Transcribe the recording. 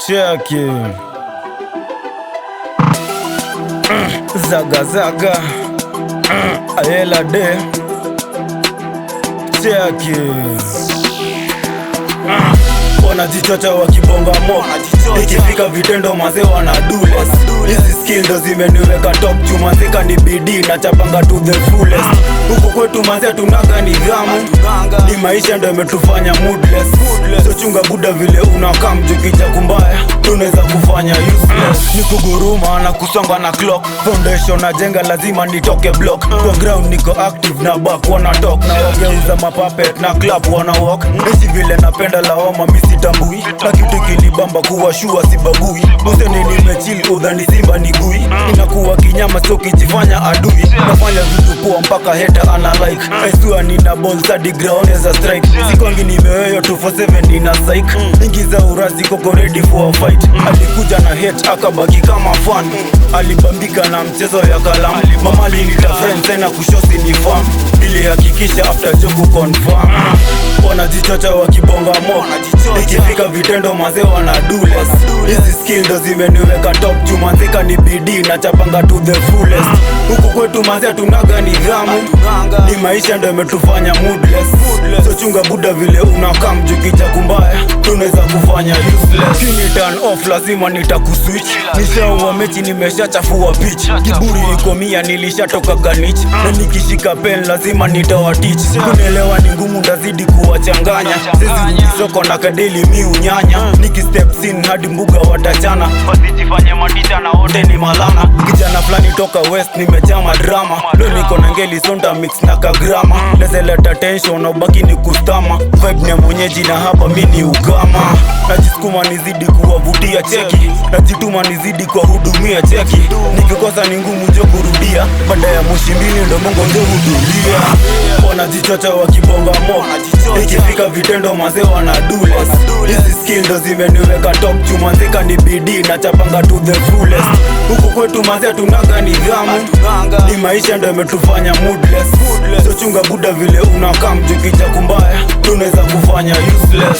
Cheki Zaga zaga Ayela de Cheki wanajichocha wakibonga mo, ikifika vitendo maze wanadule. Hizi skill ndo zimeniweka top juu manze kanibidi na chapanga to the fullest. Huku kwetu manze tunaga nidhamu, ni maisha ndo imetufanya moodless. So chunga buda vile unakam mjukija kumbaya, tunaweza kufanya useless. Ni kuguruma na kusonga na clock, foundation na jenga lazima nitoke block. Kwa ground niko active na back wana talk, na wageuza mapapet na club wana walk. Hizi vile napenda lawama misi tambui, na kitu kilibamba kuwa shua sibagui. Useni nimechill udhani simba ni gui, inakuwa kinyama so kijifanya adui. Nafanya vitu poa mpaka heta ana like, aisua nina balls hadi ground eza strike. Sikwangi nimeweyo 247 nina psych, ingiza urazi koko ready for a fight. Alikuja na hate akabaki kama fan, alibambika na mchezo ya kalamu. Mama alinita friends tena kushosi ni fam, ili hakikisha after joku confirm. Wanajichocha wakibonga mo, ikifika vitendo maze wanadule. Hizi skill ndo zimeniweka top juu manze kanibidi na chapanga to the fullest. Huku kwetu maze tunaga nidhamu, ni maisha ndo imetufanya moodless. So chunga buda vile unakam mjukija kumbaya, tunaweza kufanya useless. Kini turn off lazima nitakuswitch, nishaua mechi nimesha chafua pitch. Kiburi iko mia nilishatoka ganich, na nikishika pen lazima nitawatich. Kunelewa ni ngumu ndazidi kuwachanganya, sisi soko na kadeli mi unyanya. Niki steps in hadi mbuga watachana, wasijifanye maticha na wote ni malana. Kijana flani toka west nimechama drama, leo niko na ngeli sonda mix na kagrama. Lezeleta tension na ubaki ni kustama, vibe ni mwenyeji na hapa mi ni ugama. Najiskuma nizidi kuwavutia cheki, najituma nizidi kuwahudumia cheki. Nikikosa ni ngumu jo kurudia, baada ya moshi mbili ndo mongo njo hudulia. Wanajichocha wakibonga mo, ikifika vitendo maze wanadule. Hizi skill ndo zimeniweka top juu manze kanibidi na chapanga to the fullest. Huku kwetu maze tunaga nidhamu, ni maisha ndo imetufanya moodless. So chunga buda vile unakam mjukija kumbaya, tunaweza kufanya useless.